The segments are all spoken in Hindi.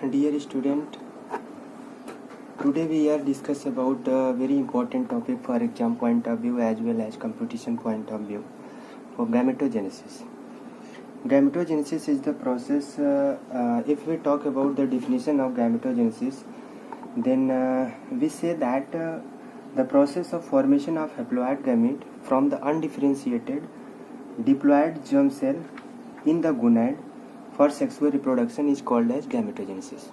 Dear student, today we are discuss about a very important topic for exam point of view as well as competition point of view for gametogenesis. Gametogenesis is the process. If we talk about the definition of gametogenesis, then we say that the process of formation of haploid gamete from the undifferentiated diploid germ cell in the gonad for sexual reproduction is called as gametogenesis.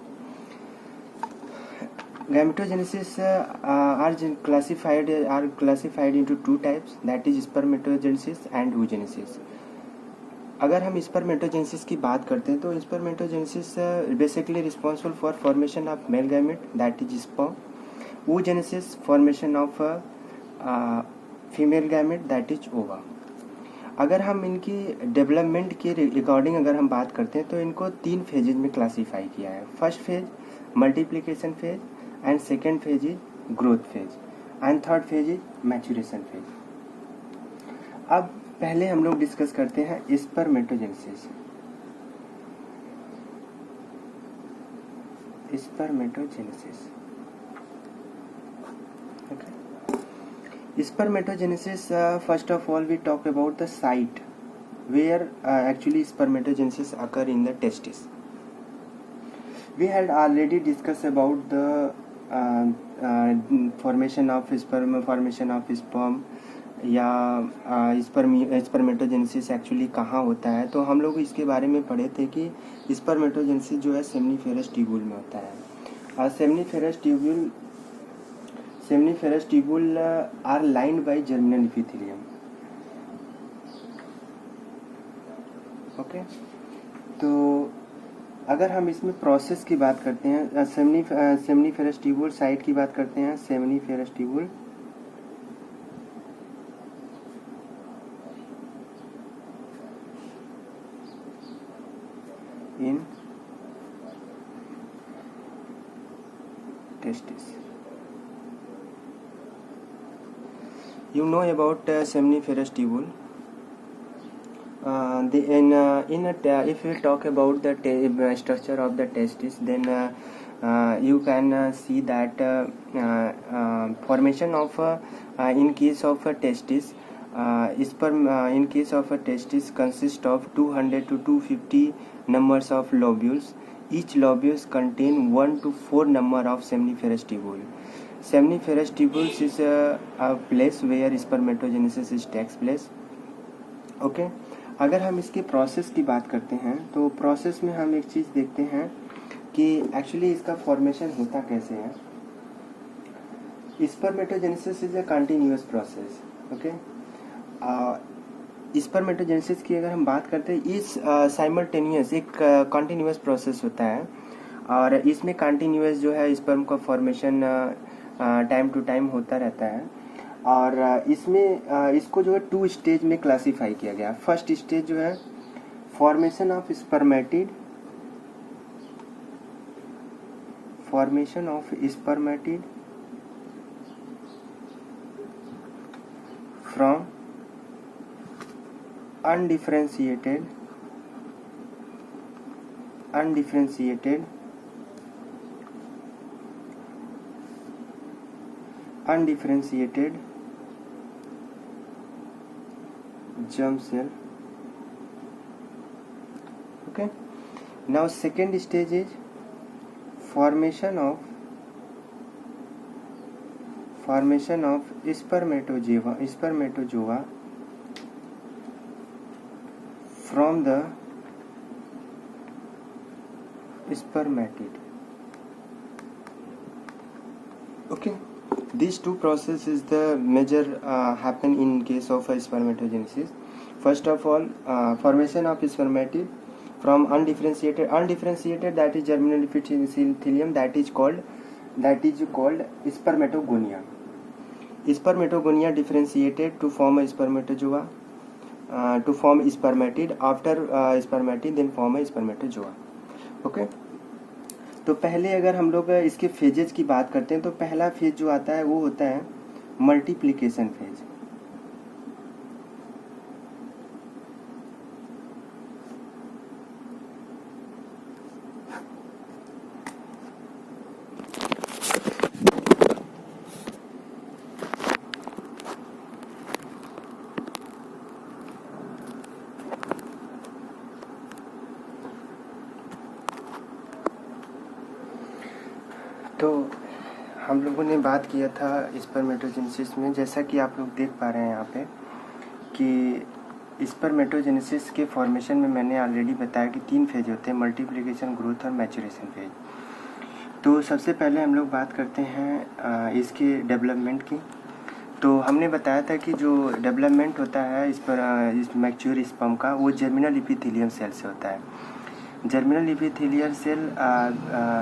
Gametogenesis are classified into two types, that is spermatogenesis and oogenesis. अगर हम स्पर्मेटोजेनेसिस की बात करते हैं तो spermatogenesis basically responsible for formation of male gamete that is sperm. oogenesis formation of female gamete that is ओवा. अगर हम इनकी डेवलपमेंट के रिकॉर्डिंग अगर हम बात करते हैं तो इनको तीन फेजेज में क्लासीफाई किया है. First phase multiplication phase, and second phase is growth phase, and third phase is maturation phase. अब पहले हम लोग डिस्कस करते हैं spermatogenesis. Spermatogenesis Spermatogenesis, first of all we talk about the site where actually spermatogenesis occur in the testis. We had already discussed about the formation of sperm या स्पर्मेटोजेनेसिस एक्चुअली कहाँ होता है. तो हम लोग इसके बारे में पढ़े थे कि स्पर्मेटोजेनेसिस जो है सेमनीफेरस ट्यूब्यूल में होता है. और seminiferous tubule are lined by germinal epithelium. Okay, तो अगर हम इसमें प्रोसेस की बात करते हैं, सेमनीफेरस ट्यूब्यूल साइट की बात करते हैं. Seminiferous tubule in testis. You know about seminiferous tubule. If we talk about the structure of the testis, then you can see that formation of in case of a testis, sperm in case of a testis consists of 200 to 250 numbers of lobules. Each lobules contain 1 to 4 number of seminiferous tubule. Seminiferous tubules is a place where spermatogenesis takes place. Okay, अगर हम इसके प्रोसेस की बात करते हैं तो प्रोसेस में हम एक चीज़ देखते हैं कि एक्चुअली इसका फॉर्मेशन होता कैसे है. Spermatogenesis is a continuous process. Okay, spermatogenesis की अगर हम बात करते हैं, इस साइमल्टेनियस एक कंटिन्यूअस प्रोसेस होता है और इसमें कंटिन्यूअस जो है स्पर्म का फॉर्मेशन टाइम टू टाइम होता रहता है. और इसमें इसको जो है 2 स्टेज में क्लासीफाई किया गया. फर्स्ट स्टेज जो है formation of spermatid from undifferentiated germ cell. Okay, now second stage is formation of spermatozoa from the spermatid. Okay, these two processes is the major happen in case of spermatogenesis. First of all, formation of spermatid from undifferentiated that is germinal epithelium, that is called spermatogonia. Spermatogonia differentiated to form a spermatozoa, to form spermatid. After spermatid then form a spermatozoa. Okay, तो पहले अगर हम लोग इसके फेजेस की बात करते हैं तो पहला फेज जो आता है वो होता है मल्टीप्लिकेशन फेज. तो हम लोगों ने बात किया था स्पर्मेटोजेनेसिस में, जैसा कि आप लोग देख पा रहे हैं यहाँ पे कि स्पर्मेटोजेनेसिस के फॉर्मेशन में मैंने ऑलरेडी बताया कि 3 फेज होते हैं, मल्टीप्लिकेशन, ग्रोथ और मैचुरेशन फेज। तो सबसे पहले हम लोग बात करते हैं इसके डेवलपमेंट की। तो हमने बताया था कि जो डेवलपमेंट होता है इस मैच्योर स्पर्म का, वो जर्मिनल एपिथेलियम सेल से होता है। Germinal epithelial cell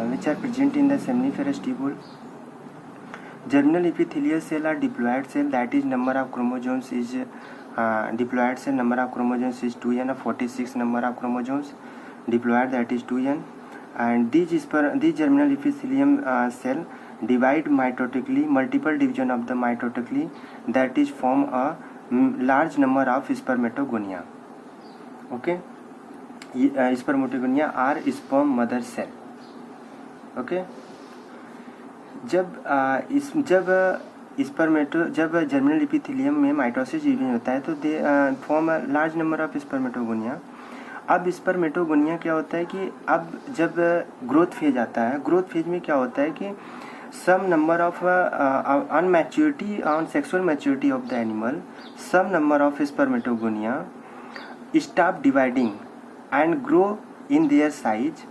which are present in the seminiferous tubule. Germinal epithelial cell are diploid cell, that is number of chromosomes is diploid cell, number of chromosomes is 2n, 46 number of chromosomes, diploid, that is 2n. And these germinal epithelium cell divide mitotically, multiple division of the mitotically, that is form a large number of spermatogonia. Okay, spermatogonia are sperm mother cell. Okay, जब जर्मिनल एपिथेलियम में माइटोसिस डिवीजन होता है तो they form a large number of spermatogonia. अब स्पर्मेटोगोनिया क्या होता है कि अब जब ग्रोथ फेज आता है, ग्रोथ फेज में क्या होता है कि some number of on maturity, on sexual maturity of the animal, some number of spermatogonia stop dividing and grow in their size,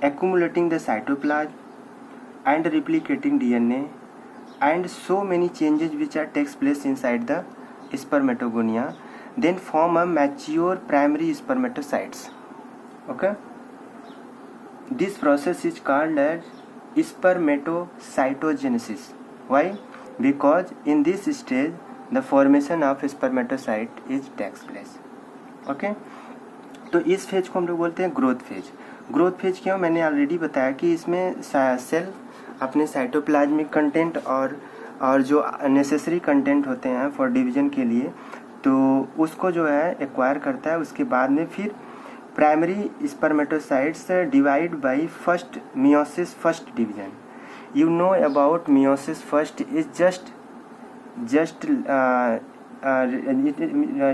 accumulating the cytoplasm and replicating DNA, and so many changes which are takes place inside the spermatogonia, then form a mature primary spermatocytes. Okay, this process is called as spermatocytogenesis. Why? Because in this stage the formation of spermatocyte is takes place. Okay, तो इस फेज को हम लोग बोलते हैं ग्रोथ फेज। ग्रोथ फेज क्यों, मैंने ऑलरेडी बताया कि इसमें सेल अपने साइटोप्लाज्मिक कंटेंट और जो नेसेसरी कंटेंट होते हैं फॉर डिवीजन के लिए, तो उसको जो है एक्वायर करता है। उसके बाद में फिर primary spermatocytes divide by first meiosis first division. You know about meiosis first is just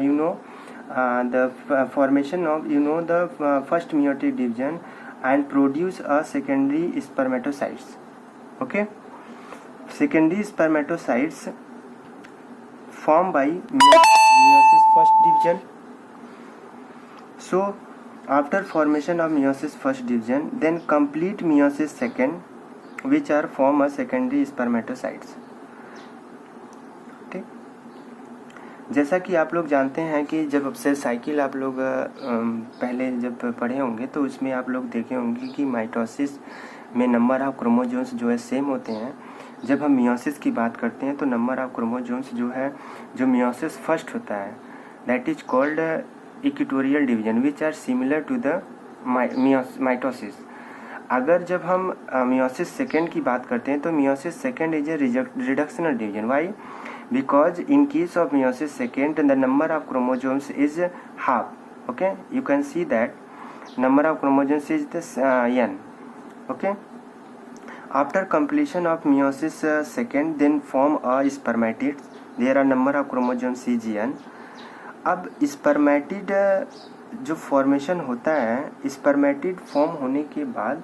you know the formation of the first meiotic division and produce a secondary spermatocytes. Okay, secondary spermatocytes formed by meiosis first division. So after formation of meiosis first division, then complete meiosis second, which are form a secondary spermatocytes. जैसा कि आप लोग जानते हैं कि जब सेल साइकिल आप लोग पहले जब पढ़े होंगे तो उसमें आप लोग देखे होंगे कि माइटोसिस में नंबर ऑफ क्रोमोसोम्स जो है सेम होते हैं। जब हम मियोसिस की बात करते हैं तो नंबर ऑफ क्रोमोसोम्स जो है, जो मियोसिस फर्स्ट होता है, that is called equatorial division, which are similar to the mitosis. अगर जब हम मियोसिस सेकेंड की बात करते हैं तो meiosis second is a reductional division. Why? Because in case of meiosis second, the number of chromosomes is half. Okay, you can see that number of chromosomes is this n. Okay, after completion of meiosis second, then form a spermatid. There are number of chromosomes cgn. अब स्पर्मेटिड जो फॉर्मेशन होता है, स्पर्मेटिड फॉर्म होने के बाद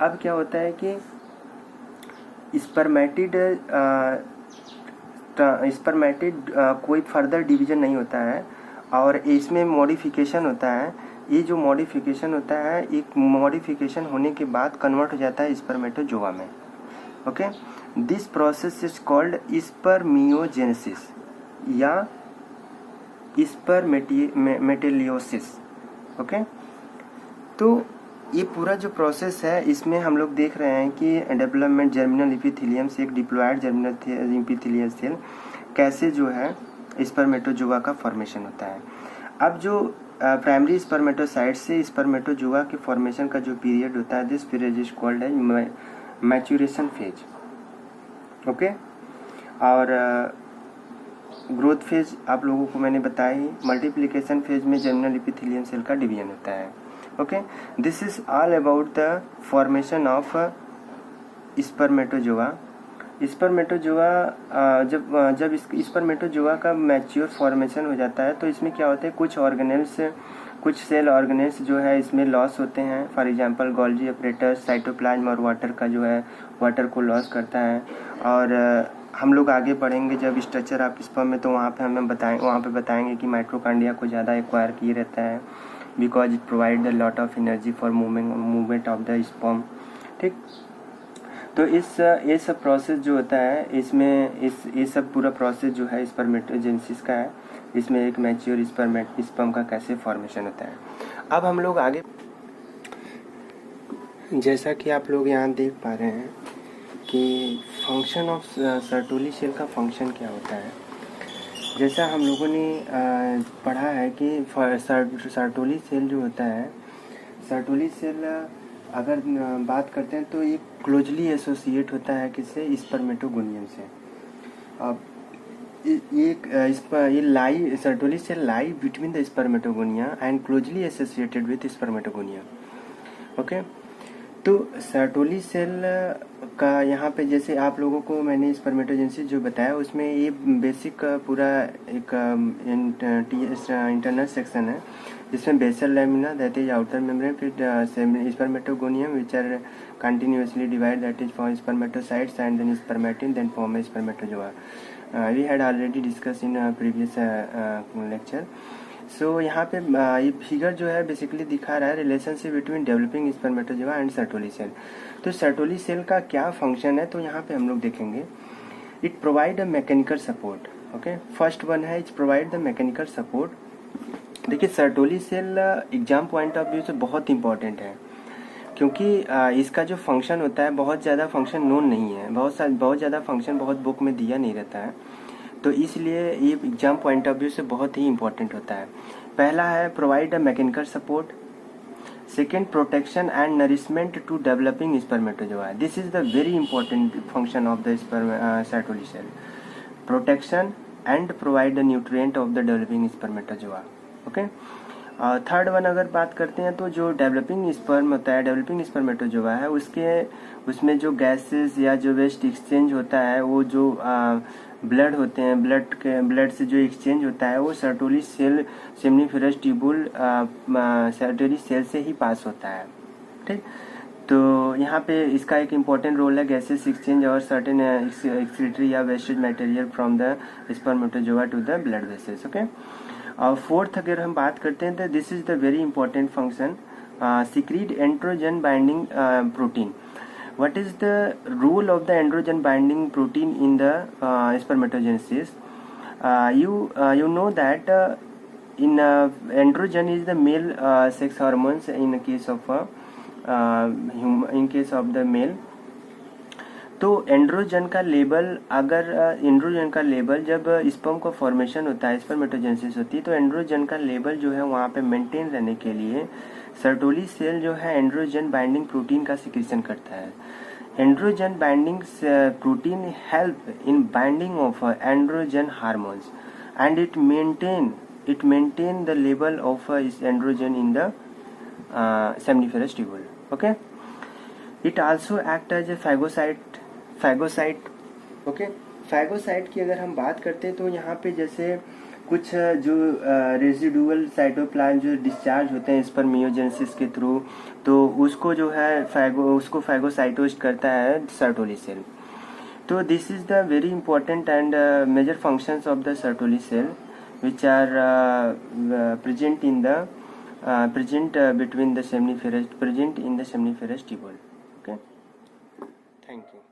अब क्या होता है कि स्पर्मेटिड कोई फर्दर डिवीजन नहीं होता है और इसमें मॉडिफिकेशन होता है। ये जो मॉडिफिकेशन होता है, एक मॉडिफिकेशन होने के बाद कन्वर्ट हो जाता है स्पर्मेटोजोआ में। Okay, this process is called spermiogenesis या स्पर्मेटिलियोसिस। ओके, तो ये पूरा जो प्रोसेस है इसमें हम लोग देख रहे हैं कि डेवलपमेंट जर्मिनल एपिथेलियम से एक डिप्लॉयड जर्मिनल एपिथेलियल सेल कैसे जो है स्पर्मेटोजोआ का फॉर्मेशन होता है। अब जो प्राइमरी स्पर्मेटोसाइट से स्पर्मेटोजोआ के फॉर्मेशन का जो पीरियड होता है, this period is called as maturation phase. Okay, और ग्रोथ फेज आप लोगों को मैंने बताया ही। मल्टीप्लिकेशन फेज में जर्मिनल एपिथेलियम सेल का डिवीजन होता है। Okay, this is all about the formation of spermatozoa. Spermatozoa जब स्पर्मेटोजोआ का मैच्योर फॉर्मेशन हो जाता है तो इसमें क्या होता है, कुछ ऑर्गेनेल्स कुछ सेल ऑर्गेनेल्स जो है इसमें लॉस होते हैं, for example Golgi apparatus cytoplasm और वाटर का जो है वाटर को लॉस करता है। और हम लोग आगे पढ़ेंगे जब स्ट्रक्चर ऑफ स्पर्म में, तो वहाँ पे बताएंगे कि माइटोकॉन्ड्रिया को ज़्यादा एक्वायर किए रहता है because it provide the lot of energy for movement of the sperm. ठीक, तो ये सब प्रोसेस जो होता है इसमें ये सब पूरा प्रोसेस जो है स्पर्मेटोजेनेसिस का है। इसमें एक मैच्योर स्पर्म का कैसे फॉर्मेशन होता है। अब हम लोग आगे, जैसा कि आप लोग यहाँ देख पा रहे हैं कि फंक्शन ऑफ सर्टोली सेल का फंक्शन क्या होता है। जैसा हम लोगों ने पढ़ा है कि सर्टोली सेल जो होता है, सर्टोली सेल अगर बात करते हैं तो ये क्लोजली एसोसिएट होता है किससे, स्पर्मेटोगोनियम से। अब ये lie Sertoli cell lie between the spermatogonia and closely associated with spermatogonia. Okay, तो सर्टोली सेल का यहाँ पे जैसे आप लोगों को मैंने स्पर्मेटोजेनेसिस जो बताया उसमें ये बेसिक पूरा एक इंटरनल सेक्शन है जिसमें basal lamina that is outer membrane, फिर spermatogonium which are continuously divide that is for spermatocytes and then spermatid then form a spermatozoa. We had already discuss in previous lecture. So यहाँ पे ये फिगर जो है बेसिकली दिखा रहा है relationship between developing spermatozoa and Sertoli cell. तो सर्टोली सेल का क्या फंक्शन है, तो यहाँ पे हम लोग देखेंगे it provide a mechanical support. Okay, first one है it's provide the mechanical support. देखिए Sertoli cell exam point of view से बहुत इंपॉर्टेंट है क्योंकि इसका जो फंक्शन होता है बहुत ज़्यादा फंक्शन नोन नहीं है, बहुत ज़्यादा फंक्शन बहुत बुक में दिया नहीं रहता है, तो इसलिए ये एग्जाम पॉइंट ऑफ व्यू से बहुत ही इंपॉर्टेंट होता है। पहला है provide a mechanical support, second protection and nourishment to developing spermatozoa. This is the very important function of the Sertoli cell, protection and provide the nutrient of the developing spermatozoa. Okay, third one अगर बात करते हैं तो जो डेवलपिंग स्पर्म होता है, डेवलपिंग स्पर्मेटोजोआ है, उसमें जो गैसेस या जो वेस्ट एक्सचेंज होता है, वो जो ब्लड होते हैं, ब्लड से जो एक्सचेंज होता है वो Sertoli cell seminiferous tubule Sertoli cell से ही पास होता है। ठीक, तो यहाँ पे इसका एक इम्पॉर्टेंट रोल है गैसेस एक्सचेंज और सर्टेन एक्सक्रीटरी या wastage material from the spermatozoa to the blood vessels. Okay, और फोर्थ अगर हम बात करते हैं तो this is the very important function, secrete androgen binding protein. What is the role of the androgen binding protein in the spermatogenesis? You know that in androgen is the male sex hormones in the case of in case of the male. तो एंड्रोजन का लेवल जब स्पर्म का फॉर्मेशन होता है, स्पर्मेटोजेनेसिस होती है, तो एंड्रोजन का लेवल जो है वहाँ पे मेंटेन रहने के लिए सर्टोली सेल जो है एंड्रोजन बाइंडिंग प्रोटीन का सिक्रीशन करता है। Androgen binding protein help in binding of androgen hormones and it maintain the level of androgen in the seminiferous tubule. Okay, it also act as a phagocyte. Okay, phagocyte की अगर हम बात करते हैं तो यहाँ पे जैसे कुछ जो रेजिडुअल साइटोप्लाज्म जो डिस्चार्ज होते हैं स्पर्मियोजेनेसिस के थ्रू, तो उसको जो है उसको फैगोसाइटोज करता है सर्टोली सेल। तो this is the very important and major functions of the Sertoli cell which are present in the present in the seminiferous tubule. Okay, thank you.